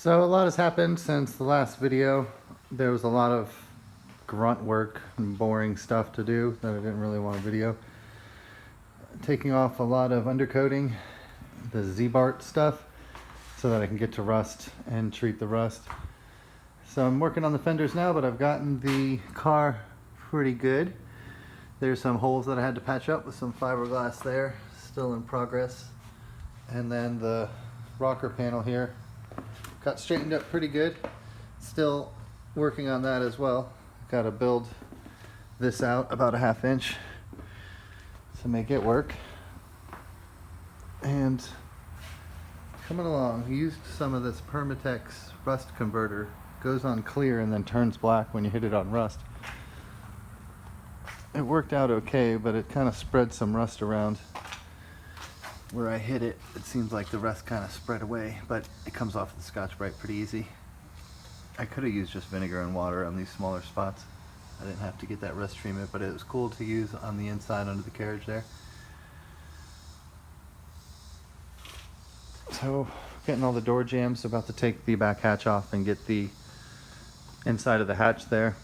So a lot has happened since the last video. There was a lot of grunt work and boring stuff to do that I didn't really want to video. Taking off a lot of undercoating, the Z-Bart stuff, so that I can get to rust and treat the rust. So I'm working on the fenders now, but I've gotten the car pretty good. There's some holes that I had to patch up with some fiberglass there, still in progress. And then the rocker panel here got straightened up pretty good. Still working on that as well. Got to build this out about a 1/2 inch to make it work. And coming along, we used some of this Permatex rust converter. Goes on clear and then turns black when you hit it on rust. It worked out okay, but it kind of spread some rust around. Where I hit it, it seems like the rust kind of spread away, but it comes off the Scotch-Brite pretty easy. I could have used just vinegar and water on these smaller spots. I didn't have to get that rust treatment, but it was cool to use on the inside under the carriage there. So, getting all the door jambs, about to take the back hatch off and get the inside of the hatch there.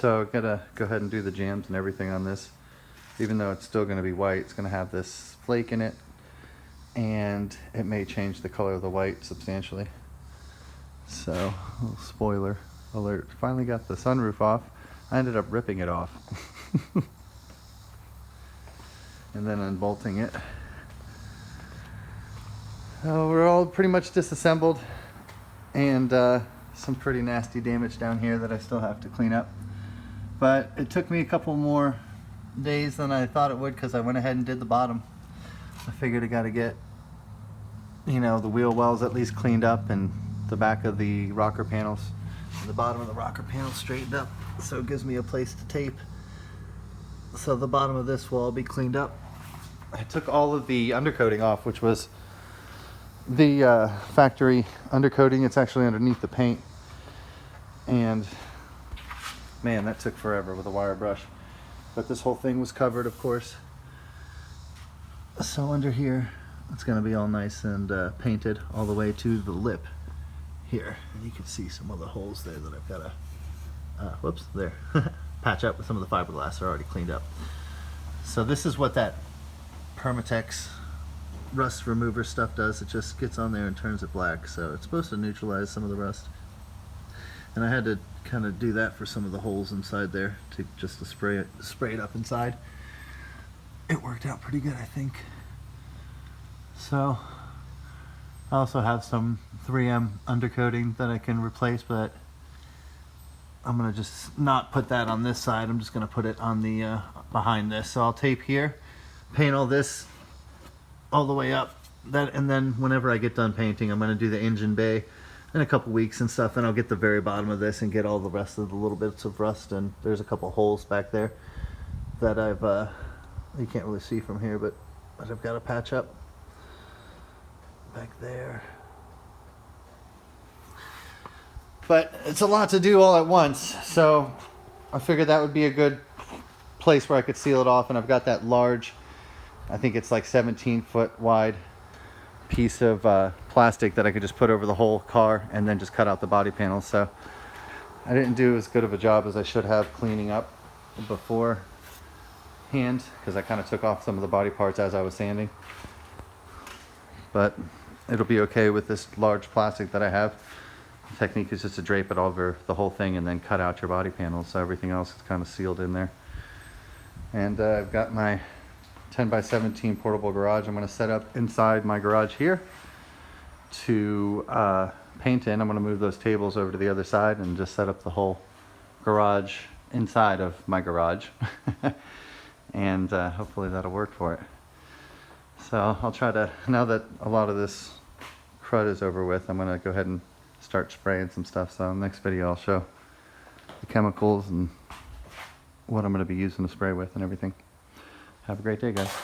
So, gotta go ahead and do the jambs and everything on this. Even though it's still going to be white, it's going to have this flake in it, and it may change the color of the white substantially. So, a little spoiler alert. Finally got the sunroof off. I ended up ripping it off and then unbolting it. So we're all pretty much disassembled, and some pretty nasty damage down here that I still have to clean up. But it took me a couple more days than I thought it would, because I went ahead and did the bottom. I figured I got to get, you know, the wheel wells at least cleaned up, and the back of the rocker panels, the bottom of the rocker panels straightened up, so it gives me a place to tape. So the bottom of this will all be cleaned up. I took all of the undercoating off, which was the factory undercoating. It's actually underneath the paint, and man, that took forever with a wire brush. But this whole thing was covered, of course. So under here, it's going to be all nice and painted all the way to the lip here. And you can see some of the holes there that I've got to, whoops, there, patch up with some of the fiberglass. They're already cleaned up. So this is what that Permatex rust remover stuff does. It just gets on there and turns it black. So it's supposed to neutralize some of the rust. And I had to kind of do that for some of the holes inside there, to just to spray it up inside. It worked out pretty good, I think. So I also have some 3M undercoating that I can replace, but I'm gonna just not put that on this side. I'm just gonna put it on the behind this. So I'll tape here, paint all this all the way up, and then whenever I get done painting, I'm gonna do the engine bay in a couple weeks and stuff, and I'll get the very bottom of this and get all the rest of the little bits of rust. And there's a couple holes back there that I've you can't really see from here, but I've got to patch up back there. But it's a lot to do all at once, so I figured that would be a good place where I could seal it off. And I've got that large, I think it's like 17-foot wide piece of plastic that I could just put over the whole car and then just cut out the body panels. So I didn't do as good of a job as I should have cleaning up beforehand, because I kind of took off some of the body parts as I was sanding. But it'll be okay with this large plastic that I have. The technique is just to drape it over the whole thing and then cut out your body panels, so everything else is kind of sealed in there. And I've got my 10x17 portable garage I'm going to set up inside my garage here to paint in. I'm going to move those tables over to the other side and just set up the whole garage inside of my garage. And hopefully that'll work for it. So I'll try to, now that a lot of this crud is over with, I'm going to go ahead and start spraying some stuff. So in the next video I'll show the chemicals and what I'm going to be using to spray with and everything. Have a great day, guys.